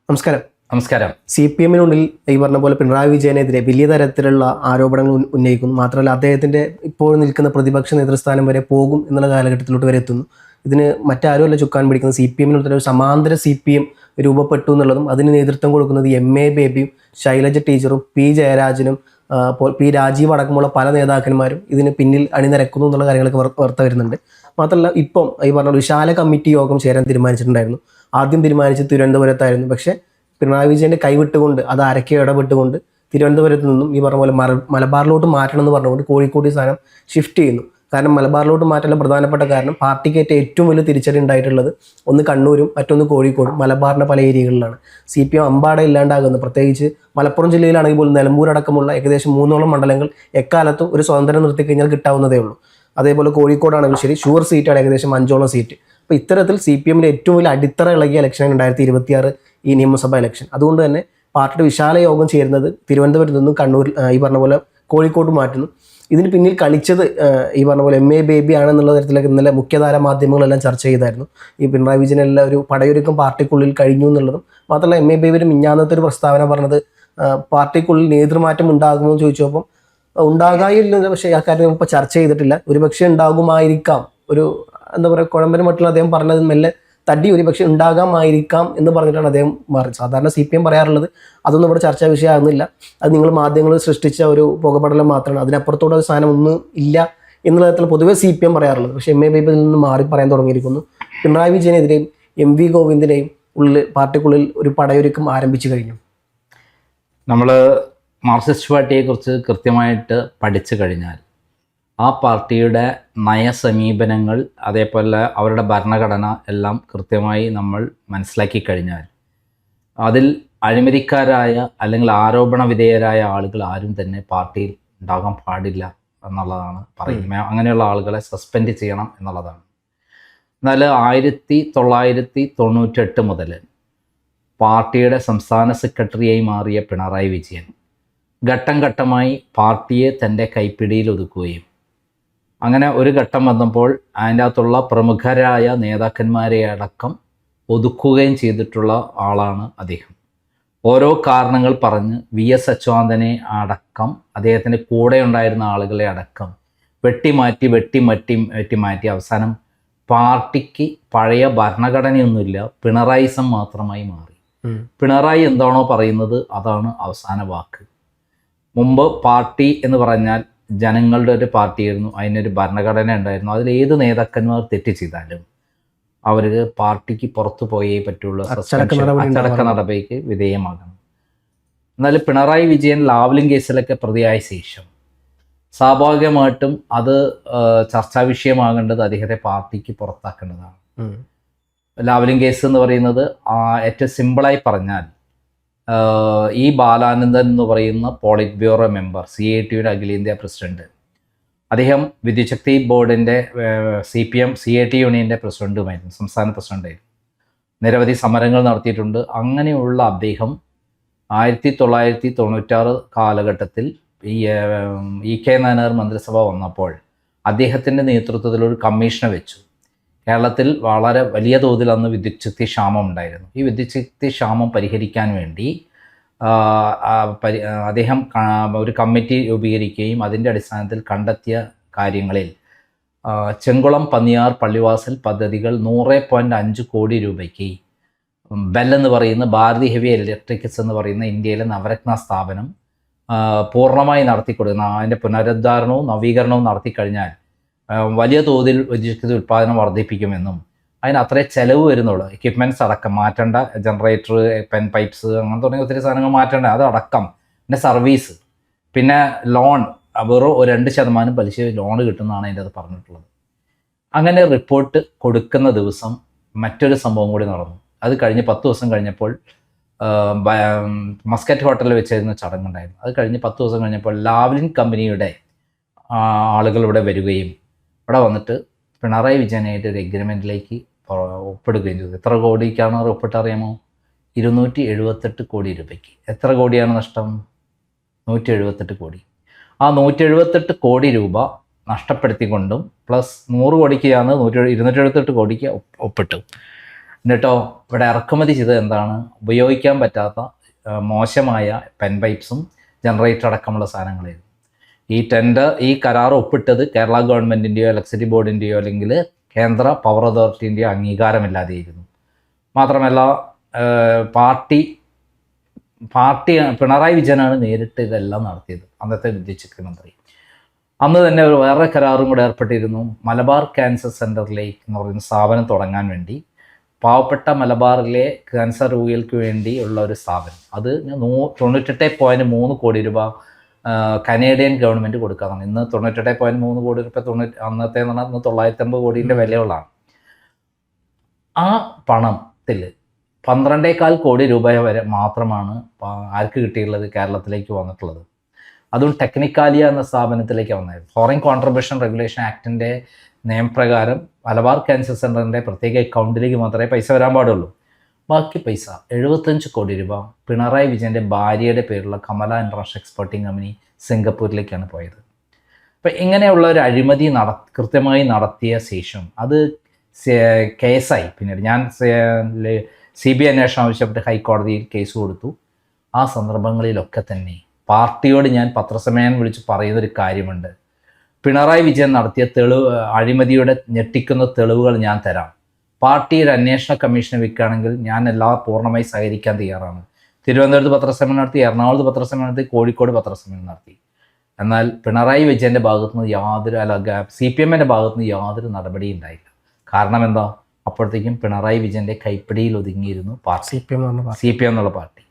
നമസ്കാരം. നമസ്കാരം. CPM-നുള്ളിൽ ഈ പറഞ്ഞ പോലെ പിണറായി വിജയനെതിരെ വലിയ തരത്തിലുള്ള ആരോപണങ്ങൾ ഉന്നയിക്കുന്നു. മാത്രമല്ല അദ്ദേഹത്തിൻ്റെ ഇപ്പോൾ നിൽക്കുന്ന പ്രതിപക്ഷ നേതൃസ്ഥാനം വരെ പോകും എന്നുള്ള കാലഘട്ടത്തിലോട്ട് വരെ എത്തുന്നു. ഇതിന് മറ്റാരുമല്ല ചുക്കാൻ പിടിക്കുന്നത്. CPM-നുള്ളിൽ ഒരു സമാന്തര CPM രൂപപ്പെട്ടു എന്നുള്ളതും അതിന് നേതൃത്വം കൊടുക്കുന്നത് MA ബേബിയും ശൈലജ ടീച്ചറും P ജയരാജനും P രാജീവ് അടക്കമുള്ള പല നേതാക്കന്മാരും ഇതിന് പിന്നിൽ അണിനിരക്കുന്നു എന്നുള്ള കാര്യങ്ങളൊക്കെ വാർത്ത വരുന്നുണ്ട്. മാത്രമല്ല ഇപ്പം ഈ പറഞ്ഞ വിശാല കമ്മിറ്റി യോഗം ചേരാൻ തീരുമാനിച്ചിട്ടുണ്ടായിരുന്നു. ആദ്യം തീരുമാനിച്ചത് തിരുവനന്തപുരത്തായിരുന്നു. പക്ഷേ പിണറായി വിജയൻ്റെ കൈവിട്ടുകൊണ്ട് അത് അരക്കെ ഇടപെട്ടുകൊണ്ട് തിരുവനന്തപുരത്ത് നിന്നും ഈ പറഞ്ഞ പോലെ മലബാറിലോട്ട് മാറ്റണം എന്ന് പറഞ്ഞുകൊണ്ട് കോഴിക്കോട് സ്ഥാനം ഷിഫ്റ്റ് ചെയ്യുന്നു. കാരണം മലബാറിലോട്ട് മാറ്റാനുള്ള പ്രധാനപ്പെട്ട കാരണം പാർട്ടിക്കേറ്റ ഏറ്റവും വലിയ തിരിച്ചടി ഉണ്ടായിട്ടുള്ളത് ഒന്ന് കണ്ണൂരും മറ്റൊന്ന് കോഴിക്കോടും മലബാറിൻ്റെ പല ഏരിയകളിലാണ്. CPM അമ്പാടെ ഇല്ലാണ്ടാകുന്നത്. പ്രത്യേകിച്ച് മലപ്പുറം ജില്ലയിലാണെങ്കിൽ പോലും നിലമ്പൂർ അടക്കമുള്ള ഏകദേശം 3ഓളം മണ്ഡലങ്ങൾ എക്കാലത്തും ഒരു സ്വാതന്ത്ര്യം നിർത്തി കഴിഞ്ഞാൽ കിട്ടാവുന്നതേ ഉള്ളൂ. അതേപോലെ കോഴിക്കോടാണെങ്കിൽ ശരി ഷുവർ സീറ്റാണ് ഏകദേശം 5ഓളം സീറ്റ്. അപ്പോൾ ഇത്തരത്തിൽ CPM-ന്റെ ഏറ്റവും വലിയ അടിത്തറ ഇളകിയ ഇലക്ഷൻ 2026 ഈ നിയമസഭാ ഇലക്ഷൻ. അതുകൊണ്ട് തന്നെ പാർട്ടിയുടെ വിശാല യോഗം ചേരുന്നത് തിരുവനന്തപുരത്ത് നിന്നും കണ്ണൂർ ഈ പറഞ്ഞ പോലെ കോഴിക്കോട് മാറ്റുന്നു. ഇതിന് പിന്നിൽ കളിച്ചത് ഈ പറഞ്ഞ പോലെ MA ബേബി ആണെന്നുള്ള തരത്തിലൊക്കെ ഇന്നലെ മുഖ്യധാര മാധ്യമങ്ങളെല്ലാം ചർച്ച ചെയ്തായിരുന്നു. ഈ പിണറായി വിജയനെല്ലാം ഒരു പടയൊരുക്കം പാർട്ടിക്കുള്ളിൽ കഴിഞ്ഞു എന്നുള്ളതും മാത്രമല്ല MA ബേബിയുടെ മിഞ്ഞാന്നത്തെ ഒരു പ്രസ്താവന പറഞ്ഞത് പാർട്ടിക്കുള്ളിൽ നേതൃമാറ്റം ഉണ്ടാകുമെന്ന് ചോദിച്ചപ്പോൾ ഉണ്ടാകാനില്ല. പക്ഷേ ആ കാര്യം ഇപ്പോൾ ചർച്ച ചെയ്തിട്ടില്ല. ഒരുപക്ഷെ ഉണ്ടാകുമായിരിക്കാം. ഒരു എന്താ പറയുക കുഴമ്പന് മറ്റുള്ള അദ്ദേഹം പറഞ്ഞത് മെല്ലെ തടി ഒരുപക്ഷെ ഉണ്ടാകാമായിരിക്കാം എന്ന് പറഞ്ഞിട്ടാണ് അദ്ദേഹം മാറിയത്. സാധാരണ CPM പറയാറുള്ളത് അതൊന്നും ഇവിടെ ചർച്ചാ വിഷയമാകുന്നില്ല, അത് നിങ്ങൾ മാധ്യമങ്ങൾ സൃഷ്ടിച്ച ഒരു പുകപടലം മാത്രമാണ്, അതിനപ്പുറത്തോടെ ഒരു സാധനം ഒന്നും ഇല്ല എന്നുള്ള തരത്തിൽ പൊതുവെ CPM പറയാറുള്ളത്. പക്ഷേ MA ബേബിയിൽ നിന്ന് മാറി പറയാൻ തുടങ്ങിയിരിക്കുന്നു. പിണറായി വിജയനെതിരെയും MV ഗോവിന്ദിനെയും പാർട്ടിക്കുള്ളിൽ ഒരു പടയൊരുക്കം ആരംഭിച്ചു കഴിഞ്ഞു. നമ്മൾ മാർക്സിസ്റ്റ് പാർട്ടിയെക്കുറിച്ച് കൃത്യമായിട്ട് പഠിച്ചു കഴിഞ്ഞാൽ ആ പാർട്ടിയുടെ നയസമീപനങ്ങൾ അതേപോലെ അവരുടെ ഭരണഘടന എല്ലാം കൃത്യമായി നമ്മൾ മനസ്സിലാക്കി കഴിഞ്ഞാൽ അതിൽ അഴിമതിക്കാരായ അല്ലെങ്കിൽ ആരോപണ വിധേയരായ ആളുകൾ ആരും തന്നെ പാർട്ടിയിൽ ഉണ്ടാകാൻ പാടില്ല എന്നുള്ളതാണ് പറയുന്നത്. അങ്ങനെയുള്ള ആളുകളെ സസ്പെൻഡ് ചെയ്യണം എന്നുള്ളതാണ്. എന്നാൽ 1998 മുതൽ പാർട്ടിയുടെ സംസ്ഥാന സെക്രട്ടറിയായി മാറിയ പിണറായി വിജയൻ ഘട്ടം ഘട്ടമായി പാർട്ടിയെ തൻ്റെ കൈപ്പിടിയിൽ ഒതുക്കുകയും അങ്ങനെ ഒരു ഘട്ടം വന്നപ്പോൾ അതിൻ്റെ അകത്തുള്ള പ്രമുഖരായ നേതാക്കന്മാരെ അടക്കം ഒതുക്കുകയും ചെയ്തിട്ടുള്ള ആളാണ് അദ്ദേഹം. ഓരോ കാരണങ്ങൾ പറഞ്ഞ് VS അച്യുതാനന്ദനെ അടക്കം അദ്ദേഹത്തിൻ്റെ കൂടെ ഉണ്ടായിരുന്ന ആളുകളെ അടക്കം വെട്ടിമാറ്റി അവസാനം പാർട്ടിക്ക് പഴയ ഭരണഘടനയൊന്നുമില്ല, പിണറായിസം മാത്രമായി മാറി. പിണറായി എന്താണോ പറയുന്നത് അതാണ് അവസാന വാക്ക്. മുമ്പ് പാർട്ടി എന്ന് പറഞ്ഞാൽ ജനങ്ങളുടെ ഒരു പാർട്ടിയായിരുന്നു, അതിനൊരു ഭരണഘടന ഉണ്ടായിരുന്നു. അതിൽ ഏത് നേതാക്കന്മാർ തെറ്റ് ചെയ്താലും അവർ പാർട്ടിക്ക് പുറത്തു പോയേ പറ്റുള്ളൂ, അച്ചടക്ക നടപടിക്ക് വിധേയമാകണം. എന്നാൽ പിണറായി വിജയൻ ലാവ്ലിൻ കേസിലൊക്കെ പ്രതിയായ ശേഷം സ്വാഭാവികമായിട്ടും അത് ചർച്ചാ വിഷയമാകേണ്ടത് അദ്ദേഹത്തെ പാർട്ടിക്ക് പുറത്താക്കേണ്ടതാണ്. ലാവ്ലിൻ കേസ് എന്ന് പറയുന്നത് ഏറ്റവും സിമ്പിളായി പറഞ്ഞാൽ ഈ ബാലാനന്ദൻ എന്ന് പറയുന്ന പോളിറ്റ് ബ്യൂറോ മെമ്പർ CIT-യുടെ അഖിലേന്ത്യാ പ്രസിഡന്റ്, അദ്ദേഹം വിദ്യുച്ഛക്തി ബോർഡിൻ്റെ CPM CIT യൂണിയൻ്റെ പ്രസിഡന്റുമായിരുന്നു, സംസ്ഥാന പ്രസിഡന്റായിരുന്നു. നിരവധി സമരങ്ങൾ നടത്തിയിട്ടുണ്ട്. അങ്ങനെയുള്ള അദ്ദേഹം 1996 കാലഘട്ടത്തിൽ EK നായനാർ മന്ത്രിസഭ വന്നപ്പോൾ അദ്ദേഹത്തിൻ്റെ നേതൃത്വത്തിൽ ഒരു കമ്മീഷനെ വെച്ചു. കേരളത്തിൽ വളരെ വലിയ തോതിൽ അന്ന് വിദ്യുച്ഛക്തി ക്ഷാമം ഉണ്ടായിരുന്നു. ഈ വിദ്യുച്ഛക്തി ക്ഷാമം പരിഹരിക്കാൻ വേണ്ടി അദ്ദേഹം ഒരു കമ്മിറ്റി രൂപീകരിക്കുകയും അതിൻ്റെ അടിസ്ഥാനത്തിൽ കണ്ടെത്തിയ കാര്യങ്ങളിൽ ചെങ്കുളം പന്നിയാർ പള്ളിവാസൽ പദ്ധതികൾ 100.5 കോടി രൂപയ്ക്ക് ബെൽ എന്ന് പറയുന്ന ഭാരതി ഹെവി ഇലക്ട്രിക്കൽസ് എന്ന് പറയുന്ന ഇന്ത്യയിലെ നവരത്ന സ്ഥാപനം പൂർണ്ണമായി നടത്തിക്കൊടുക്കുന്ന അതിൻ്റെ പുനരുദ്ധാരണവും നവീകരണവും നടത്തിക്കഴിഞ്ഞാൽ വലിയ തോതിൽ വിദ്യുച്ഛക്തി ഉൽപ്പാദനം വർദ്ധിപ്പിക്കുമെന്നും അതിന് അത്രേ ചിലവ് വരുന്നുള്ളൂ. എക്യുപ്മെൻറ്റ്സ് അടക്കം മാറ്റേണ്ട, ജനറേറ്റർ, പെൻ പൈപ്പ്സ് അങ്ങനെ തുടങ്ങിയ ഒത്തിരി സാധനങ്ങൾ മാറ്റേണ്ട, അതടക്കം പിന്നെ സർവീസ്, പിന്നെ ലോൺ വെറും 2% പലിശ ലോൺ കിട്ടുന്നതാണ് അതിൻ്റെ അത് പറഞ്ഞിട്ടുള്ളത്. അങ്ങനെ റിപ്പോർട്ട് കൊടുക്കുന്ന ദിവസം മറ്റൊരു സംഭവം കൂടി നടന്നു. അത് കഴിഞ്ഞ് 10 ദിവസം കഴിഞ്ഞപ്പോൾ മസ്കറ്റ് ഹോട്ടലിൽ വെച്ചായിരുന്ന ചടങ്ങുണ്ടായിരുന്നു. അത് കഴിഞ്ഞ് 10 ദിവസം കഴിഞ്ഞപ്പോൾ ലാവ്ലിൻ കമ്പനിയുടെ ആളുകൾ ഇവിടെ വരികയും ഇവിടെ വന്നിട്ട് പിണറായി വിജയനായിട്ട് ഒരു എഗ്രിമെൻറ്റിലേക്ക് ഒപ്പിടുകയും ചെയ്തു. എത്ര കോടിക്കാണ് ഒപ്പിട്ട് അറിയാമോ? 278 കോടി രൂപയ്ക്ക്. എത്ര കോടിയാണ് നഷ്ടം? 178 കോടി. ആ 178 കോടി രൂപ നഷ്ടപ്പെടുത്തിക്കൊണ്ടും പ്ലസ് 100 കോടിക്കാണ് 278 കോടിക്ക് ഒപ്പിട്ടു. എന്നിട്ടോ ഇവിടെ ഇറക്കുമതി ചെയ്തത് എന്താണ്? ഉപയോഗിക്കാൻ പറ്റാത്ത മോശമായ പെൻ പൈപ്സും ജനറേറ്റർ അടക്കമുള്ള സാധനങ്ങളായിരുന്നു. ഈ കരാർ ഒപ്പിട്ടത് കേരള ഗവൺമെൻറ്റിൻ്റെയോ ഇലക്ട്രിസിറ്റി ബോർഡിൻ്റെയോ അല്ലെങ്കിൽ കേന്ദ്ര പവർ അതോറിറ്റിൻ്റെയോ അംഗീകാരമില്ലാതെയായിരുന്നു. മാത്രമല്ല പാർട്ടി പിണറായി വിജയനാണ് നേരിട്ട് ഇതെല്ലാം നടത്തിയത്, അന്നത്തെ മുഖ്യമന്ത്രി. അന്ന് തന്നെ ഒരു വേറെ കരാറും കൂടെ ഏർപ്പെട്ടിരുന്നു. മലബാർ ക്യാൻസർ സെൻ്ററിലേക്ക് എന്ന് പറയുന്ന സ്ഥാപനം തുടങ്ങാൻ വേണ്ടി, പാവപ്പെട്ട മലബാറിലെ ക്യാൻസർ രോഗികൾക്ക് വേണ്ടി ഉള്ള ഒരു സ്ഥാപനം. അത് 98.3 കോടി രൂപ കനേഡിയൻ ഗവൺമെൻറ് കൊടുക്കാനാണ്. ഇന്ന് 98.3 കോടി രൂപ അന്നത്തെ എന്ന് പറഞ്ഞാൽ 950 കോടീൻ്റെ വിലയുള്ളതാണ്. ആ പണത്തിൽ 12.25 കോടി രൂപ വരെ മാത്രമാണ് ആർക്ക് കിട്ടിയുള്ളത്? കേരളത്തിലേക്ക് വന്നിട്ടുള്ളത്. അതും ടെക്നിക്കാലിയ എന്ന സ്ഥാപനത്തിലേക്ക് വന്നത്. ഫോറിൻ കോൺട്രിബ്യൂഷൻ റെഗുലേഷൻ ആക്ടിൻ്റെ നിയമപ്രകാരം മലബാർ ക്യാൻസർ സെൻ്ററിൻ്റെ പ്രത്യേക അക്കൗണ്ടിലേക്ക് മാത്രമേ പൈസ വരാൻ പാടുള്ളൂ. ബാക്കി പൈസ 75 കോടി രൂപ പിണറായി വിജയൻ്റെ ഭാര്യയുടെ പേരുള്ള കമല ഇൻ്റർനാഷണൽ എക്സ്പോർട്ടിംഗ് കമ്പനി സിംഗപ്പൂരിലേക്കാണ് പോയത്. അപ്പം ഇങ്ങനെയുള്ള ഒരു അഴിമതി കൃത്യമായി നടത്തിയ ശേഷം അത് കേസായി. പിന്നീട് ഞാൻ CBI അന്വേഷണം ആവശ്യപ്പെട്ട് ഹൈക്കോടതിയിൽ കേസ് കൊടുത്തു. ആ സന്ദർഭങ്ങളിലൊക്കെ തന്നെ പാർട്ടിയോട് ഞാൻ പത്രസമ്മേളനം വിളിച്ച് പറയുന്നൊരു കാര്യമുണ്ട്. പിണറായി വിജയൻ നടത്തിയ അഴിമതിയുടെ ഞെട്ടിക്കുന്ന തെളിവുകൾ ഞാൻ തരാം. പാർട്ടി ഒരു അന്വേഷണ കമ്മീഷനെ വെക്കുകയാണെങ്കിൽ ഞാൻ പൂർണ്ണമായി സഹകരിക്കാൻ തയ്യാറാണ്. തിരുവനന്തപുരത്ത് പത്രസമ്മേളനം നടത്തി, എറണാകുളത്ത് പത്രസമ്മേളനം നടത്തി, കോഴിക്കോട് പത്രസമ്മേളനം നടത്തി. എന്നാൽ പിണറായി വിജയൻ്റെ ഭാഗത്തുനിന്ന് CPMൻ്റെ ഭാഗത്തുനിന്ന് യാതൊരു നടപടിയും ഉണ്ടായില്ല. കാരണം എന്താ? അപ്പോഴത്തേക്കും പിണറായി വിജയൻ്റെ കൈപ്പിടിയിൽ ഒതുങ്ങിയിരുന്നു പാർട്ടി, CPM എന്നുള്ള പാർട്ടി.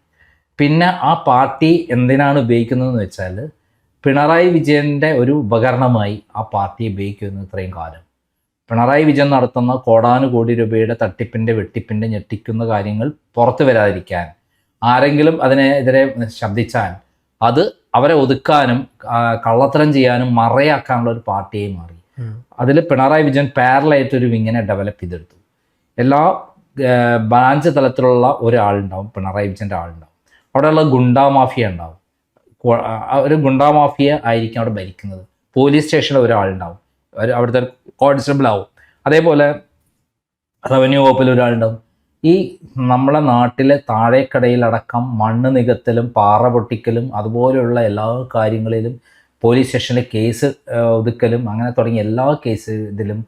പിന്നെ ആ പാർട്ടി എന്തിനാണ് ഉപയോഗിക്കുന്നതെന്ന് വെച്ചാൽ പിണറായി വിജയൻ്റെ ഒരു ഉപകരണമായി ആ പാർട്ടി ഉപയോഗിക്കുന്നു. ഇത്രയും കാലം പിണറായി വിജയൻ നടത്തുന്ന കോടാനുകോടി രൂപയുടെ തട്ടിപ്പിൻ്റെ വെട്ടിപ്പിൻ്റെ ഞെട്ടിക്കുന്ന കാര്യങ്ങൾ പുറത്തു വരാതിരിക്കാൻ, ആരെങ്കിലും അതിനെതിരെ ശബ്ദിച്ചാൽ അത് അവരെ ഒതുക്കാനും കള്ളത്തരം ചെയ്യാനും മറയാക്കാനുള്ള ഒരു പാർട്ടിയായി മാറി. അതിൽ പിണറായി വിജയൻ പാരലായിട്ടൊരു വിങ്ങിനെ ഡെവലപ്പ് ചെയ്തെടുത്തു. എല്ലാ ബ്രാഞ്ച് തലത്തിലുള്ള ഒരാളുണ്ടാവും, പിണറായി വിജയൻ്റെ ആളുണ്ടാവും. അവിടെയുള്ള ഗുണ്ടാ മാഫിയ ഉണ്ടാവും. ഒരു ഗുണ്ടാ മാഫിയ ആയിരിക്കും അവിടെ ഭരിക്കുന്നത്. പോലീസ് സ്റ്റേഷനിൽ ഒരാളുണ്ടാവും, അവിടുത്തെ കോൺസ്റ്റബിൾ ആവും. അതേപോലെ റവന്യൂ വകുപ്പിൽ ഒരാളുണ്ടാവും. ഈ നമ്മളെ നാട്ടിലെ താഴേക്കടയിലടക്കം മണ്ണ് നികത്തലും പാറ പൊട്ടിക്കലും അതുപോലെയുള്ള എല്ലാ കാര്യങ്ങളിലും പോലീസ് സ്റ്റേഷനിൽ കേസ് ഒതുക്കലും അങ്ങനെ തുടങ്ങിയ എല്ലാ ഇതിലും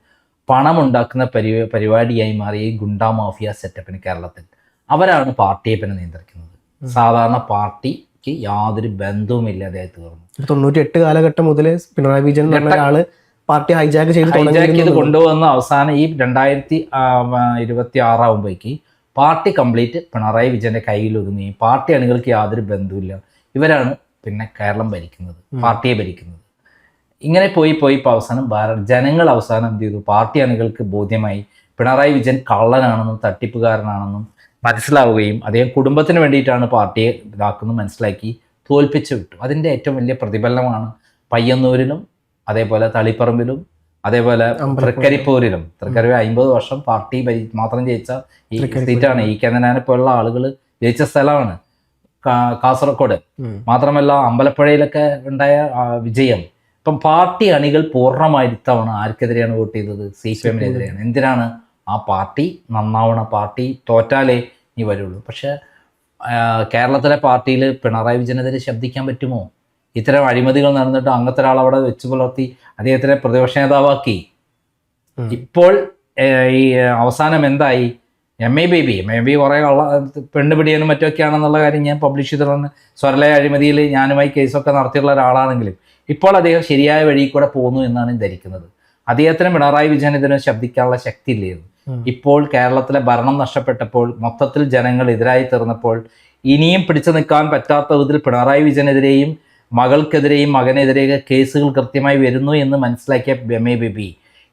പണമുണ്ടാക്കുന്ന പരിപാടിയായി മാറിയ ഈ ഗുണ്ടാ മാഫിയ സെറ്റപ്പിന് കേരളത്തിൽ അവരാണ് പാർട്ടിയെ പിന്നെ നിയന്ത്രിക്കുന്നത്. സാധാരണ പാർട്ടിക്ക് യാതൊരു ബന്ധവുമില്ല അദ്ദേഹത്തെ തീർന്നു. 98 കാലഘട്ടം മുതൽ പിണറായി വിജയൻ ആള് പാർട്ടി ഹൈജാക്ക് ചെയ്ത് കൊണ്ടുവന്ന അവസാനം ഈ 2026 ആകുമ്പോഴേക്ക് പാർട്ടി കംപ്ലീറ്റ് പിണറായി വിജയന്റെ കയ്യിൽ ഒതുങ്ങി. പാർട്ടി അണികൾക്ക് യാതൊരു ബന്ധവുമില്ല. ഇവരാണ് പിന്നെ കേരളം ഭരിക്കുന്നത്, പാർട്ടിയെ ഭരിക്കുന്നത്. ഇങ്ങനെ പോയി ഇപ്പോൾ അവസാനം ജനങ്ങൾ അവസാനം എന്ത് ചെയ്തു? പാർട്ടി അണികൾക്ക് ബോധ്യമായി പിണറായി വിജയൻ കള്ളനാണെന്നും തട്ടിപ്പുകാരനാണെന്നും മനസ്സിലാവുകയും അദ്ദേഹം കുടുംബത്തിന് വേണ്ടിയിട്ടാണ് പാർട്ടിയെ ഇതാക്കുന്നത് മനസ്സിലാക്കി തോൽപ്പിച്ചു വിട്ടു. അതിൻ്റെ ഏറ്റവും വലിയ പ്രതിഫലനമാണ് പയ്യന്നൂരിലും അതേപോലെ തളിപ്പറമ്പിലും അതേപോലെ തൃക്കരിപ്പൂരിലും. തൃക്കരിപ്പൂർ 50 വർഷം പാർട്ടി മാത്രം ജയിച്ച ഈ സീറ്റാണ്. ഈ കേന്ദ്രനെ പോലുള്ള ആളുകൾ ജയിച്ച സ്ഥലമാണ് കാസർഗോഡ്. മാത്രമല്ല അമ്പലപ്പുഴയിലൊക്കെ ഉണ്ടായ വിജയം. ഇപ്പം പാർട്ടി അണികൾ പൂർണ്ണമായി ഇത്തവണ ആർക്കെതിരെയാണ് വോട്ട് ചെയ്തത്? CPMനെതിരെയാണ്. എന്തിനാണ്? ആ പാർട്ടി നന്നാവണ, പാർട്ടി തോറ്റാലേ ഇനി വരുള്ളൂ. പക്ഷെ കേരളത്തിലെ പാർട്ടിയിൽ പിണറായി വിജയനെതിരെ ശബ്ദിക്കാൻ പറ്റുമോ? ഇത്തരം അഴിമതികൾ നടന്നിട്ട് അങ്ങനത്തെ ഒരാൾ അവിടെ വെച്ച് പുലർത്തി അദ്ദേഹത്തിനെ പ്രതിപക്ഷ നേതാവാക്കി. ഇപ്പോൾ ഈ അവസാനം എന്തായി? MA ബേബി കുറേ പെണ്ണുപിടിയനും മറ്റൊക്കെയാണെന്നുള്ള കാര്യം ഞാൻ പബ്ലിഷ് ചെയ്തിട്ടുണ്ട്. സ്വർലയ അഴിമതിയിൽ ഞാനുമായി കേസൊക്കെ നടത്തിയുള്ള ഒരാളാണെങ്കിലും ഇപ്പോൾ അദ്ദേഹം ശരിയായ വഴി കൂടെ പോകുന്നു എന്നാണ് ധരിക്കുന്നത്. അദ്ദേഹത്തിന് പിണറായി വിജയനെതിരെ ശബ്ദിക്കാനുള്ള ശക്തി ഇല്ലായിരുന്നു. ഇപ്പോൾ കേരളത്തിലെ ഭരണം നഷ്ടപ്പെട്ടപ്പോൾ, മൊത്തത്തിൽ ജനങ്ങൾ എതിരായി തീർന്നപ്പോൾ, ഇനിയും പിടിച്ചു നിൽക്കാൻ പറ്റാത്ത വിധത്തിൽ പിണറായി വിജയനെതിരെയും മകൾക്കെതിരെയും മകനെതിരെയൊക്കെ കേസുകൾ കൃത്യമായി വരുന്നു എന്ന് മനസ്സിലാക്കിയ MA ബേബി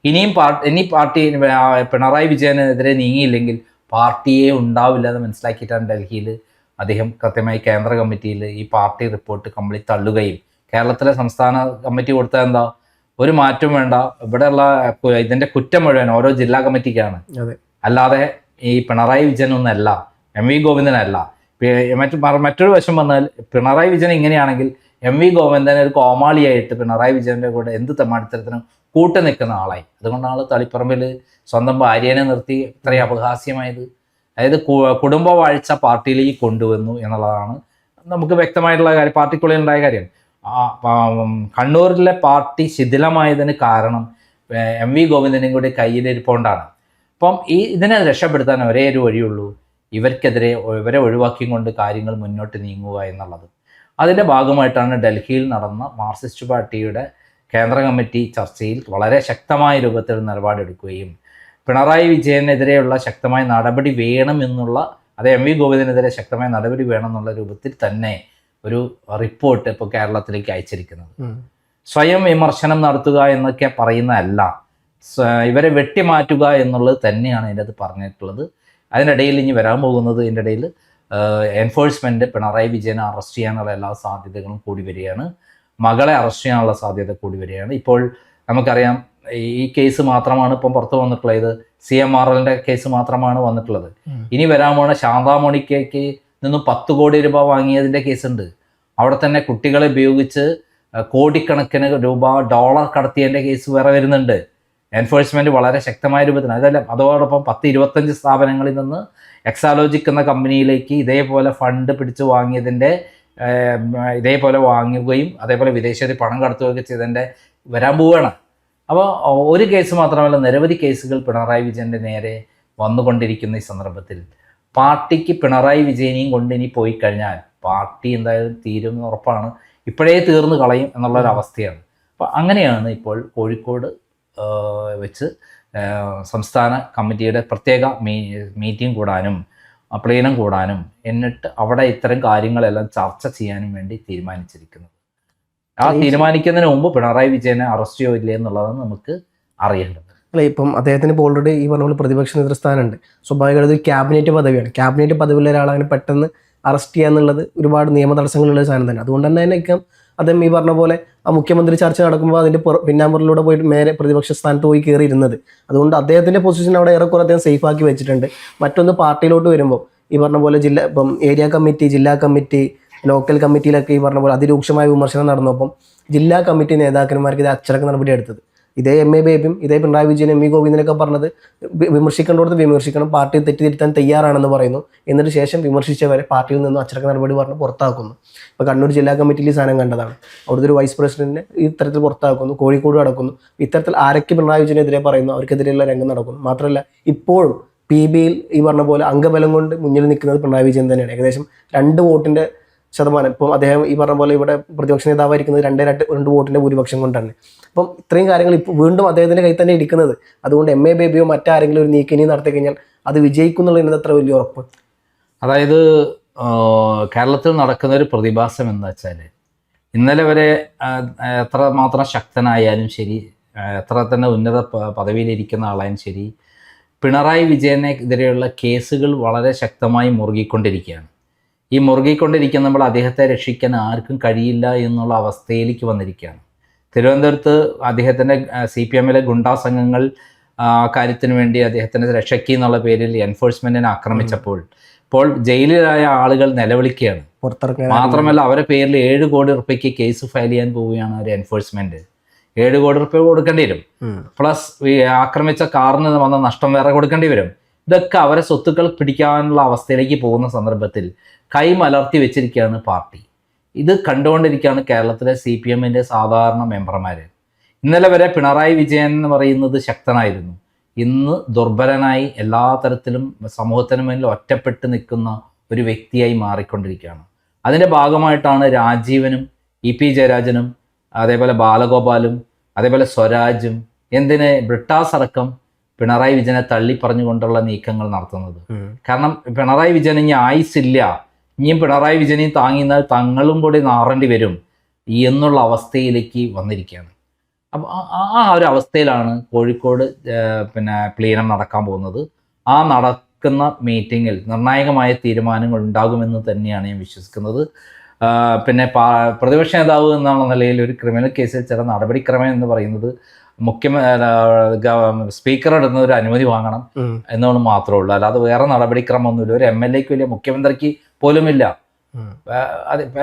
ഇനി പാർട്ടി പിണറായി വിജയനെതിരെ നീങ്ങിയില്ലെങ്കിൽ പാർട്ടിയെ ഉണ്ടാവില്ല എന്ന് മനസ്സിലാക്കിയിട്ടാണ് ഡൽഹിയിൽ അദ്ദേഹം കൃത്യമായി കേന്ദ്ര കമ്മിറ്റിയിൽ ഈ പാർട്ടി റിപ്പോർട്ട് കംപ്ലീറ്റ് തള്ളുകയും കേരളത്തിലെ സംസ്ഥാന കമ്മിറ്റി കൊടുത്താൽ എന്താ ഒരു മാറ്റം വേണ്ട, ഇവിടെയുള്ള ഇതിൻ്റെ കുറ്റം മുഴുവൻ ഓരോ ജില്ലാ കമ്മിറ്റിക്കാണ്, അല്ലാതെ ഈ പിണറായി വിജയനൊന്നല്ല, MV ഗോവിന്ദനല്ല. മറ്റൊരു വശം വന്നാൽ പിണറായി വിജയൻ ഇങ്ങനെയാണെങ്കിൽ MV ഗോവിന്ദൻ ഒരു കോമാളിയായിട്ട് പിണറായി വിജയൻ്റെ കൂടെ എന്ത് തെമ്മാടിത്തരത്തിനും കൂട്ടു നിൽക്കുന്ന ആളായി. അതുകൊണ്ടാണ് തളിപ്പറമ്പിൽ സ്വന്തം ഭാര്യനെ നിർത്തി ഇത്രയും അപഹാസ്യമായത്. അതായത് കുടുംബവാഴ്ച പാർട്ടിയിലേക്ക് കൊണ്ടുവന്നു എന്നുള്ളതാണ് നമുക്ക് വ്യക്തമായിട്ടുള്ള കാര്യം, പാർട്ടിക്കുള്ളിൽ ഉണ്ടായ കാര്യം. കണ്ണൂരിലെ പാർട്ടി ശിഥിലമായതിന് കാരണം എം വി ഗോവിന്ദനും കൂടി കയ്യിലിരിപ്പോണ്ടാണ്. അപ്പം ഇതിനെ രക്ഷപ്പെടുത്താൻ ഒരേ ഒരു വഴിയുള്ളൂ, ഇവരെ ഒഴിവാക്കിക്കൊണ്ട് കാര്യങ്ങൾ മുന്നോട്ട് നീങ്ങുക എന്നുള്ളത്. അതിൻ്റെ ഭാഗമായിട്ടാണ് ഡൽഹിയിൽ നടന്ന മാർക്സിസ്റ്റ് പാർട്ടിയുടെ കേന്ദ്ര കമ്മിറ്റി ചർച്ചയിൽ വളരെ ശക്തമായ രൂപത്തിൽ നിലപാടെടുക്കുകയും പിണറായി വിജയനെതിരെയുള്ള ശക്തമായ നടപടി വേണമെന്നുള്ള, അത് എം വി ഗോവിന്ദനെതിരെ ശക്തമായ നടപടി വേണമെന്നുള്ള രൂപത്തിൽ തന്നെ ഒരു റിപ്പോർട്ട് ഇപ്പോൾ കേരളത്തിലേക്ക് അയച്ചിരിക്കുന്നത്. സ്വയം വിമർശനം നടത്തുക എന്നൊക്കെ പറയുന്നതല്ല, ഇവരെ വെട്ടിമാറ്റുക എന്നുള്ളത് തന്നെയാണ് ഇതിൻ്റെ അത് പറഞ്ഞിട്ടുള്ളത്. അതിനിടയിൽ ഇനി വരാൻ പോകുന്നത്, ഇതിൻ്റെ ഇടയിൽ എൻഫോഴ്സ്മെൻറ്റ് പിണറായി വിജയനെ അറസ്റ്റ് ചെയ്യാനുള്ള എല്ലാ സാധ്യതകളും കൂടി വരികയാണ്. മകളെ അറസ്റ്റ് ചെയ്യാനുള്ള സാധ്യത കൂടി വരികയാണ്. ഇപ്പോൾ നമുക്കറിയാം ഈ കേസ് മാത്രമാണ് ഇപ്പം പുറത്തു വന്നിട്ടുള്ളത്, ഇത് CMRLൻ്റെ കേസ് മാത്രമാണ് വന്നിട്ടുള്ളത്. ഇനി വരാൻ പോണ ശാന്താമണിക്ക് നിന്നും 10 കോടി രൂപ വാങ്ങിയതിൻ്റെ കേസുണ്ട്. അവിടെ തന്നെ കുട്ടികളെ ഉപയോഗിച്ച് കോടിക്കണക്കിന് രൂപ ഡോളർ കടത്തിയതിൻ്റെ കേസ് വേറെ വരുന്നുണ്ട്. എൻഫോഴ്സ്മെൻറ്റ് വളരെ ശക്തമായ രൂപത്തിൽ, അതോടൊപ്പം 10-25 സ്ഥാപനങ്ങളിൽ നിന്ന് എക്സാലോജിക് എന്ന കമ്പനിയിലേക്ക് ഇതേപോലെ ഫണ്ട് പിടിച്ച് വാങ്ങിയതിൻ്റെ, ഇതേപോലെ വാങ്ങുകയും അതേപോലെ വിദേശത്ത് പണം കടത്തുകയൊക്കെ ചെയ്തതിൻ്റെ വരാൻ പോവുകയാണ്. അപ്പോൾ ഒരു കേസ് മാത്രമല്ല, നിരവധി കേസുകൾ പിണറായി വിജയൻ്റെ നേരെ വന്നുകൊണ്ടിരിക്കുന്ന ഈ സന്ദർഭത്തിൽ പാർട്ടിക്ക് പിണറായി വിജയനെയും കൊണ്ട് ഇനി പോയി കഴിഞ്ഞാൽ പാർട്ടി എന്തായാലും തീരുമെന്ന് ഉറപ്പാണ്, ഇപ്പോഴേ തീർന്നു കളയും എന്നുള്ളൊരവസ്ഥയാണ്. അപ്പോൾ അങ്ങനെയാണ് ഇപ്പോൾ കോഴിക്കോട് വെച്ച് സംസ്ഥാന കമ്മിറ്റിയുടെ പ്രത്യേക മീറ്റിംഗ് കൂടാനും പ്ലീനം കൂടാനും എന്നിട്ട് അവിടെ ഇത്തരം കാര്യങ്ങളെല്ലാം ചർച്ച ചെയ്യാനും വേണ്ടി തീരുമാനിച്ചിരിക്കുന്നത്. ആ തീരുമാനിക്കുന്നതിന് മുമ്പ് പിണറായി വിജയനെ അറസ്റ്റ് ചെയ്യോ ഇല്ലേ എന്നുള്ളതാണ് നമുക്ക് അറിയേണ്ടത്. അല്ല, ഇപ്പം അദ്ദേഹത്തിന് ഇപ്പോൾ ഓൾറെഡി ഈ പറഞ്ഞ പോലെ പ്രതിപക്ഷ നേതൃസ്ഥാനമുണ്ട്. സ്വാഭാവികമായിട്ട് ഒരു ക്യാബിനറ്റ് പദവിയാണ്. ക്യാബിനറ്റ് പദവിയുള്ള ഒരാളങ്ങനെ പെട്ടെന്ന് അറസ്റ്റ് ചെയ്യുക എന്നുള്ളത് ഒരുപാട് നിയമ തടസ്സങ്ങളുള്ള സാധനം തന്നെ. അതുകൊണ്ട് തന്നെ അദ്ദേഹം ഈ പറഞ്ഞ പോലെ ആ മുഖ്യമന്ത്രി ചർച്ച നടക്കുമ്പോൾ അതിൻ്റെ പിന്നാമ്പറിലൂടെ പോയിട്ട് മേലെ പ്രതിപക്ഷ സ്ഥാനത്ത് പോയി കയറിയിരുന്നത്. അതുകൊണ്ട് അദ്ദേഹത്തിൻ്റെ പൊസിഷൻ അവിടെ ഏറെക്കുറെ അദ്ദേഹം സേഫ് ആക്കി വെച്ചിട്ടുണ്ട്. മറ്റൊന്ന് പാർട്ടിയിലോട്ട് വരുമ്പോൾ ഈ പറഞ്ഞ പോലെ ഇപ്പം ഏരിയ കമ്മിറ്റി, ജില്ലാ കമ്മിറ്റി, ലോക്കൽ കമ്മിറ്റിയിലൊക്കെ ഈ പറഞ്ഞ പോലെ അതിരൂക്ഷമായ വിമർശനം നടന്നപ്പം ജില്ലാ കമ്മിറ്റി നേതാക്കന്മാർക്ക് ഇത് അച്ചടക്ക നടപടി എടുത്തത്. ഇതേ എം എ ബേബിയും ഇതേ പിണറായി വിജയൻ, എം വി ഗോവിന്ദനൊക്കെ പറഞ്ഞത് വിമർശിക്കേണ്ടടുത്ത് വിമർശിക്കണം, പാർട്ടി തെറ്റിദ്ധരുത്താൻ തയ്യാറാണെന്ന് പറയുന്നു. എന്നിട്ട് ശേഷം വിമർശിച്ചവരെ പാർട്ടിയിൽ നിന്നും അച്ചടക്ക നടപടി പറഞ്ഞ് പുറത്താക്കുന്നു. ഇപ്പോൾ കണ്ണൂർ ജില്ലാ കമ്മിറ്റിയിൽ ഈ സാധനം കണ്ടതാണ്. അവിടുത്തെ ഒരു വൈസ് പ്രസിഡന്റിനെ ഇത്തരത്തിൽ പുറത്താക്കുന്നു. കോഴിക്കോട് നടക്കുന്നു. ഇത്തരത്തിൽ ആരൊക്കെ പിണറായി വിജയനെതിരെ പറയുന്നു അവർക്കെതിരെയുള്ള രംഗം നടക്കുന്നു. മാത്രമല്ല ഇപ്പോഴും PBയിൽ ഈ പറഞ്ഞ പോലെ അംഗബലം കൊണ്ട് മുന്നിൽ നിൽക്കുന്നത് പിണറായി വിജയൻ തന്നെയാണ്. ഏകദേശം 2 വോട്ടിൻ്റെ ശതമാനം. ഇപ്പം അദ്ദേഹം ഈ പറഞ്ഞ പോലെ ഇവിടെ പ്രതിപക്ഷ നേതാവായിരിക്കുന്നത് 2 വോട്ടിൻ്റെ ഭൂരിപക്ഷം കൊണ്ടാണ്. അപ്പം ഇത്രയും കാര്യങ്ങൾ ഇപ്പോൾ വീണ്ടും അദ്ദേഹത്തിൻ്റെ കയ്യിൽ തന്നെ ഇരിക്കുന്നത്. അതുകൊണ്ട് എം എ ബേബിയോ മറ്റാരെങ്കിലും ഒരു നീക്കിനി നടത്തി കഴിഞ്ഞാൽ അത് വിജയിക്കുന്നുള്ളതിന് അത്ര വലിയ ഉറപ്പ്. അതായത് കേരളത്തിൽ നടക്കുന്ന ഒരു പ്രതിഭാസം എന്താ വെച്ചാൽ, ഇന്നലെ വരെ എത്ര മാത്രം ശക്തനായാലും ശരി, എത്ര തന്നെ ഉന്നത പദവിയിലിരിക്കുന്ന ആളായാലും ശരി, പിണറായി വിജയനെതിരെയുള്ള കേസുകൾ വളരെ ശക്തമായി മുറുകിക്കൊണ്ടിരിക്കുകയാണ്. ഈ മുറുകിക്കൊണ്ടിരിക്കുമ്പോൾ അദ്ദേഹത്തെ രക്ഷിക്കാൻ ആർക്കും കഴിയില്ല എന്നുള്ള അവസ്ഥയിലേക്ക് വന്നിരിക്കുകയാണ്. തിരുവനന്തപുരത്ത് അദ്ദേഹത്തിൻ്റെ CPMലെ ഗുണ്ടാ സംഘങ്ങൾ കാര്യത്തിന് വേണ്ടി അദ്ദേഹത്തിൻ്റെ രക്ഷയ്ക്ക് എന്നുള്ള പേരിൽ എൻഫോഴ്സ്മെൻറ്റിനെ ആക്രമിച്ചപ്പോൾ ഇപ്പോൾ ജയിലിലായ ആളുകൾ നിലവിളിക്കുകയാണ്. മാത്രമല്ല അവരുടെ പേരിൽ 7 കോടി റുപ്യയ്ക്ക് കേസ് ഫയൽ ചെയ്യാൻ പോവുകയാണ് ഒരു എൻഫോഴ്സ്മെൻറ്റ്. 7 കോടി റുപ്യ കൊടുക്കേണ്ടി വരും. പ്ലസ് ആക്രമിച്ച കാറിന് വന്ന നഷ്ടം വേറെ കൊടുക്കേണ്ടി വരും. ഇതൊക്കെ അവരെ സ്വത്തുക്കൾ പിടിക്കാനുള്ള അവസ്ഥയിലേക്ക് പോകുന്ന സന്ദർഭത്തിൽ കൈമലർത്തി വെച്ചിരിക്കുകയാണ് പാർട്ടി. ഇത് കണ്ടുകൊണ്ടിരിക്കുകയാണ് കേരളത്തിലെ CPMൻ്റെ സാധാരണ മെമ്പർമാർ. ഇന്നലെ വരെ പിണറായി വിജയൻ എന്ന് പറയുന്നത് ശക്തനായിരുന്നു. ഇന്ന് ദുർബലനായി എല്ലാ തരത്തിലും സമൂഹത്തിന് മുന്നിൽ ഒറ്റപ്പെട്ട് നിൽക്കുന്ന ഒരു വ്യക്തിയായി മാറിക്കൊണ്ടിരിക്കുകയാണ്. അതിൻ്റെ ഭാഗമായിട്ടാണ് രാജീവനും EP ജയരാജനും അതേപോലെ ബാലഗോപാലും അതേപോലെ സ്വരാജും എന്തിന് ബ്രിട്ടാസ് അടക്കം പിണറായി വിജയനെ തള്ളിപ്പറഞ്ഞുകൊണ്ടുള്ള നീക്കങ്ങൾ നടത്തുന്നത്. കാരണം പിണറായി വിജയൻ ഇനി ആയുസില്ല, ഇനിയും പിണറായി വിജയനെയും താങ്ങിന്നാൽ തങ്ങളും കൂടി നാറേണ്ടി വരും എന്നുള്ള അവസ്ഥയിലേക്ക് വന്നിരിക്കുകയാണ്. അപ്പം ആ ഒരു അവസ്ഥയിലാണ് കോഴിക്കോട് പ്ലീനം നടക്കാൻ പോകുന്നത്. ആ നടക്കുന്ന മീറ്റിങ്ങിൽ നിർണായകമായ തീരുമാനങ്ങൾ ഉണ്ടാകുമെന്ന് തന്നെയാണ് ഞാൻ വിശ്വസിക്കുന്നത്. പിന്നെ പ്രതിപക്ഷ നേതാവ് എന്നുള്ള നിലയിൽ ഒരു ക്രിമിനൽ കേസിൽ ചില നടപടിക്രമം എന്ന് പറയുന്നത് സ്പീക്കർ ഇടുന്ന ഒരു അനുമതി വാങ്ങണം എന്നുകൊണ്ട് മാത്രമേ ഉള്ളൂ. അല്ലാതെ വേറെ നടപടിക്രമമൊന്നുമില്ല. ഒരു MLAക്ക് വലിയ മുഖ്യമന്ത്രിക്ക് പോലുമില്ല.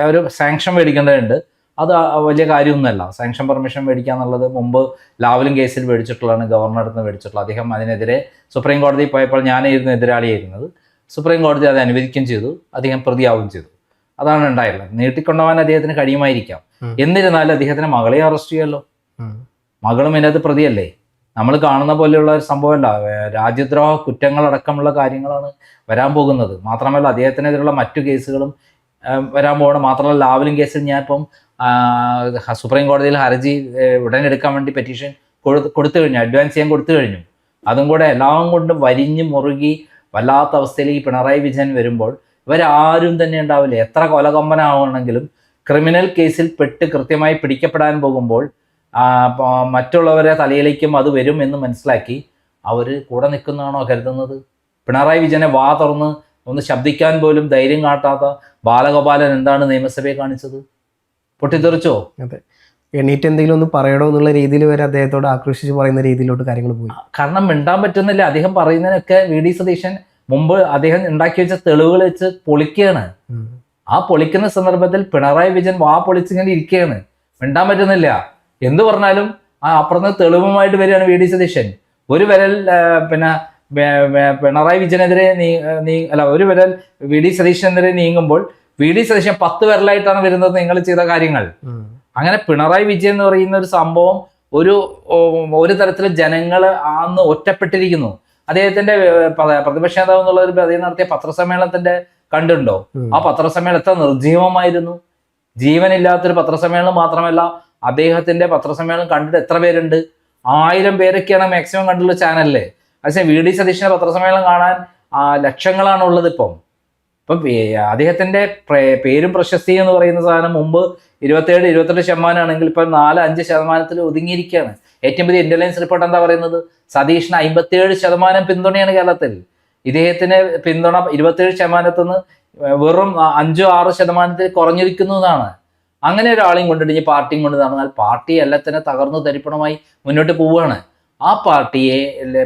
ഒരു സാങ്ഷൻ മേടിക്കേണ്ടതുണ്ട്. അത് വലിയ കാര്യമൊന്നുമല്ല. സാങ്ഷൻ പെർമിഷൻ മേടിക്കുക എന്നുള്ളത് മുമ്പ് ലാവലിൻ കേസിൽ മേടിച്ചിട്ടുള്ളതാണ്, ഗവർണറുടെ നിന്ന് മേടിച്ചിട്ടുള്ളത്. അദ്ദേഹം അതിനെതിരെ സുപ്രീം കോടതിയിൽ പോയപ്പോൾ ഞാനായിരുന്നു എതിരാളിയായിരുന്നത്. സുപ്രീം കോടതി അത് അനുവദിക്കുകയും ചെയ്തു, അദ്ദേഹം പ്രതിയാവുകയും ചെയ്തു. അതാണ് ഉണ്ടായിട്ടുള്ളത്. നീട്ടിക്കൊണ്ടുപോകാൻ അദ്ദേഹത്തിന് കഴിയുമായിരിക്കാം. എന്നിരുന്നാലും അദ്ദേഹത്തിന് മകളെ അറസ്റ്റ് ചെയ്യാമല്ലോ. മകളും ഇതിനകത്ത് പ്രതിയല്ലേ. നമ്മൾ കാണുന്ന പോലെയുള്ള ഒരു സംഭവമല്ല. രാജ്യദ്രോഹ കുറ്റങ്ങളടക്കമുള്ള കാര്യങ്ങളാണ് വരാൻ പോകുന്നത്. മാത്രമല്ല അദ്ദേഹത്തിനെതിരെയുള്ള മറ്റു കേസുകളും വരാൻ പോകണം. മാത്രമല്ല ലാവ്ലിൻ കേസിൽ ഞാനിപ്പം സുപ്രീം കോടതിയിൽ ഹർജി ഉടനെ എടുക്കാൻ വേണ്ടി പെറ്റീഷൻ കൊടുത്തു കഴിഞ്ഞു, അഡ്വാൻസ് ചെയ്യാൻ കൊടുത്തു കഴിഞ്ഞു. അതും കൂടെ എല്ലാം കൊണ്ടും വരിഞ്ഞ് മുറുകി വല്ലാത്ത അവസ്ഥയിലേക്ക് പിണറായി വിജയൻ വരുമ്പോൾ ഇവരാരും തന്നെ ഉണ്ടാവില്ല. എത്ര കൊലകൊമ്പനാവണമെങ്കിലും ക്രിമിനൽ കേസിൽ പെട്ട് കൃത്യമായി പിടിക്കപ്പെടാൻ പോകുമ്പോൾ മറ്റുള്ളവരെ തലയിലേക്കും അത് വരും എന്ന് മനസ്സിലാക്കി അവർ കൂടെ നിൽക്കുന്നതാണോ കരുതുന്നത്? പിണറായി വിജയനെ വാ തുറന്ന് ഒന്ന് ശബ്ദിക്കാൻ പോലും ധൈര്യം കാട്ടാത്ത ബാലഗോപാലൻ എന്താണ് നിയമസഭയെ കാണിച്ചത്? പൊട്ടിത്തെറിച്ചോ? അതെ, എണീറ്റ് എന്തെങ്കിലും ഒന്ന് പറയണോ എന്നുള്ള രീതിയിൽ വരെ അദ്ദേഹത്തോട് ആക്രോശിച്ച് പറയുന്ന രീതിയിലോട്ട് കാര്യങ്ങൾ പോയി. കാരണം മിണ്ടാൻ പറ്റുന്നില്ല. അദ്ദേഹം പറയുന്നതിനൊക്കെ വി ഡി സതീശൻ മുമ്പ് അദ്ദേഹം ഉണ്ടാക്കി വെച്ച തെളിവുകൾ വെച്ച് പൊളിക്കുകയാണ്. ആ പൊളിക്കുന്ന സന്ദർഭത്തിൽ പിണറായി വിജയൻ വാ പൊളിച്ചിങ്ങനെ ഇരിക്കുകയാണ്, മിണ്ടാൻ പറ്റുന്നില്ല. എന്ത് പറഞ്ഞാലും അപ്പുറത്ത് തെളിവുമായിട്ട് വരികയാണ് വി ഡി സതീശൻ. ഒരു വിരൽ പിണറായി വിജയനെതിരെ ഒരു വിരൽ വി ഡി സതീശനെതിരെ നീങ്ങുമ്പോൾ വി ഡി സതീശൻ 10 വിരലായിട്ടാണ് വരുന്നത് നിങ്ങൾ ചെയ്ത കാര്യങ്ങൾ. അങ്ങനെ പിണറായി വിജയൻ എന്ന് പറയുന്ന ഒരു സംഭവം ഒരു തരത്തിൽ ജനങ്ങൾ അന്ന് ഒറ്റപ്പെട്ടിരിക്കുന്നു. അദ്ദേഹത്തിന്റെ പ്രതിപക്ഷ നേതാവ് എന്നുള്ള ഒരു അദ്ദേഹം നടത്തിയ പത്രസമ്മേളനത്തിന്റെ കണ്ടുണ്ടോ? ആ പത്രസമ്മേളനത്തെ നിർജീവമായിരുന്നു. ജീവനില്ലാത്തൊരു പത്രസമ്മേളനം. മാത്രമല്ല അദ്ദേഹത്തിന്റെ പത്രസമ്മേളനം കണ്ടിട്ട് എത്ര പേരുണ്ട്? 1000 പേരൊക്കെയാണ് മാക്സിമം കണ്ടുള്ള ചാനലില്. പക്ഷേ വി ഡി സതീശന്റെ പത്രസമ്മേളനം കാണാൻ ലക്ഷങ്ങളാണ് ഉള്ളത്. ഇപ്പം അദ്ദേഹത്തിന്റെ പേരും പ്രശസ്തി എന്ന് പറയുന്ന സാധനം മുമ്പ് 27-28% ആണെങ്കിൽ ഇപ്പം 4-5% ഒതുങ്ങിയിരിക്കുകയാണ്. ഏറ്റവും പുതിയ ഇന്റലിജൻസ് റിപ്പോർട്ട് എന്താ പറയുന്നത്? സതീഷിന് 57% പിന്തുണയാണ് കേരളത്തിൽ. ഇദ്ദേഹത്തിന് പിന്തുണ 27% നിന്ന് വെറും 5-6% കുറഞ്ഞിരിക്കുന്നതാണ്. അങ്ങനെ ഒരാളെയും കൊണ്ടിട്ട് പാർട്ടിയും കൊണ്ട് നടന്നാൽ പാർട്ടി എല്ലാത്തിനും തകർന്നു തരിപ്പണമായി മുന്നോട്ട് പോവുകയാണ്. ആ പാർട്ടിയെ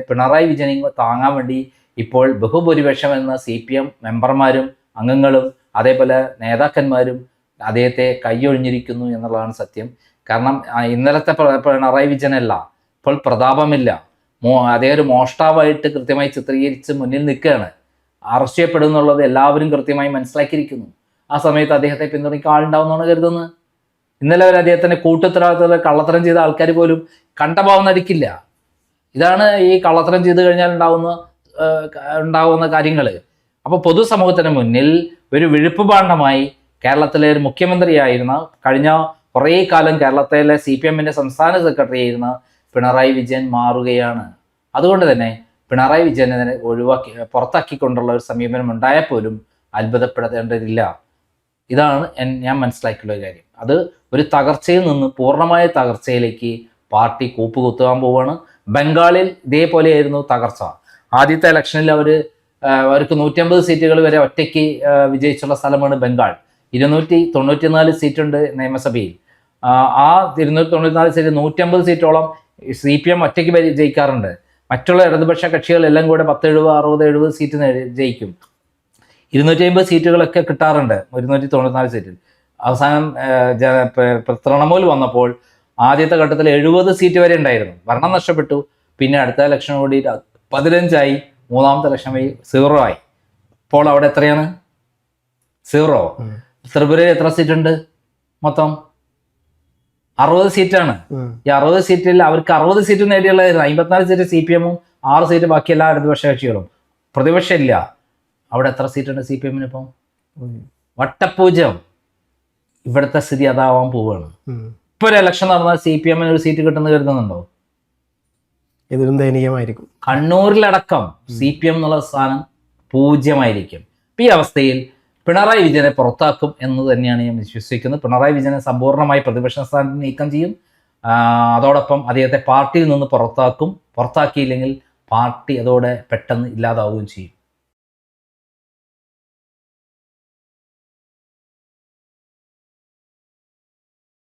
പിണറായി വിജയനെ താങ്ങാൻ വേണ്ടി ഇപ്പോൾ ബഹുഭൂരിപക്ഷം എന്ന CPM മെമ്പർമാരും അംഗങ്ങളും അതേപോലെ നേതാക്കന്മാരും അദ്ദേഹത്തെ കൈയൊഴിഞ്ഞിരിക്കുന്നു എന്നുള്ളതാണ് സത്യം. കാരണം ഇന്നലത്തെ പിണറായി വിജയനല്ല, ഇപ്പോൾ പ്രതാപമില്ല. അദ്ദേഹം ഒരു മോഷ്ടാവായിട്ട് കൃത്യമായി ചിത്രീകരിച്ച് മുന്നിൽ നിൽക്കുകയാണ്. അറസ്റ്റ് ചെയ്യപ്പെടും എന്നുള്ളത് എല്ലാവരും കൃത്യമായി മനസ്സിലാക്കിയിരിക്കുന്നു. ആ സമയത്ത് അദ്ദേഹത്തെ പിന്തുണയ്ക്കാൻ ആളുണ്ടാവുമെന്നാണ് കരുതുന്നത്. ഇന്നലെ വരെ അദ്ദേഹത്തിൻ്റെ കൂട്ടുത്തരവാദിത്തത്തിൽ കള്ളത്തരം ചെയ്ത ആൾക്കാർ പോലും കണ്ടഭാവം നടിക്കില്ല. ഇതാണ് ഈ കള്ളത്തരം ചെയ്ത് കഴിഞ്ഞാൽ ഉണ്ടാവുന്ന കാര്യങ്ങൾ. അപ്പോൾ പൊതുസമൂഹത്തിന് മുന്നിൽ ഒരു വിഴുപ്പ് ഭാണ്ഡമായി കേരളത്തിലെ ഒരു മുഖ്യമന്ത്രിയായിരുന്ന, കഴിഞ്ഞ കുറേ കാലം കേരളത്തിലെ CPMന്റെ സംസ്ഥാന സെക്രട്ടറി ആയിരുന്ന പിണറായി വിജയൻ മാറുകയാണ്. അതുകൊണ്ട് തന്നെ പിണറായി വിജയനെ പുറത്താക്കിക്കൊണ്ടുള്ള ഒരു സമീപനം ഉണ്ടായാൽ പോലും അത്ഭുതപ്പെടേണ്ടതില്ല. ഇതാണ് ഞാൻ മനസ്സിലാക്കിയുള്ള കാര്യം. അത് ഒരു തകർച്ചയിൽ നിന്ന് പൂർണ്ണമായ തകർച്ചയിലേക്ക് പാർട്ടി കൂപ്പുകുത്താൻ പോവുകയാണ്. ബംഗാളിൽ ഇതേപോലെയായിരുന്നു തകർച്ച. ആദ്യത്തെ ഇലക്ഷനിൽ അവർക്ക് 150 സീറ്റുകൾ വരെ ഒറ്റയ്ക്ക് വിജയിച്ചുള്ള സ്ഥലമാണ് ബംഗാൾ. 294 സീറ്റുണ്ട് നിയമസഭയിൽ. ആ 294 സീറ്റ് 150 സീറ്റോളം CPM ഒറ്റയ്ക്ക് ജയിക്കാറുണ്ട്. മറ്റുള്ള ഇടതുപക്ഷ കക്ഷികളെല്ലാം കൂടെ 10, 70, 60, 70 സീറ്റ് ജയിക്കും. 250 സീറ്റുകളൊക്കെ കിട്ടാറുണ്ട് 294 സീറ്റിൽ. അവസാനം തൃണമൂൽ വന്നപ്പോൾ ആദ്യത്തെ ഘട്ടത്തിൽ 70 സീറ്റ് വരെ ഉണ്ടായിരുന്നു. ഭരണം നഷ്ടപ്പെട്ടു. പിന്നെ അടുത്ത ഇലക്ഷൻ കൂടി 15 മൂന്നാമത്തെ ഇലക്ഷൻ 0 ആയി. ഇപ്പോൾ അവിടെ എത്രയാണ്? 0. ത്രിപുരയിൽ എത്ര സീറ്റ് ഉണ്ട്? മൊത്തം 60 സീറ്റാണ്. ഈ 60 സീറ്റിൽ അവർക്ക് 60 സീറ്റ് നേടിയുള്ളതായിരുന്നു. 54 സീറ്റ് CPM, 6 സീറ്റ് ബാക്കി എല്ലാ ഇടതുപക്ഷ കക്ഷികളും. പ്രതിപക്ഷം ഇല്ല. അവിടെ എത്ര സീറ്റുണ്ട് CPMന്? ഇപ്പം വട്ടപ്പൂജ്യം. ഇവിടുത്തെ സ്ഥിതി അതാവാൻ പോവുകയാണ്. ഇപ്പോൾ ഒരു ഇലക്ഷൻ നടന്നാൽ CPMന് ഒരു സീറ്റ് കിട്ടുമെന്ന് കരുതുന്നുണ്ടോ? ഇതിലും ദയനീയമായിരിക്കും. കണ്ണൂരിലടക്കം CPM എന്നുള്ള സ്ഥാനം 0 ആയിരിക്കും. ഈ അവസ്ഥയിൽ പിണറായി വിജയനെ പുറത്താക്കും എന്ന് തന്നെയാണ് ഞാൻ വിശ്വസിക്കുന്നത്. പിണറായി വിജയനെ സമ്പൂർണ്ണമായി പ്രതിപക്ഷ സ്ഥാനത്ത് നീക്കം ചെയ്യും. അതോടൊപ്പം അദ്ദേഹത്തെ പാർട്ടിയിൽ നിന്ന് പുറത്താക്കിയില്ലെങ്കിൽ പാർട്ടി അതോടെ പെട്ടെന്ന് ഇല്ലാതാവുകയും ചെയ്യും.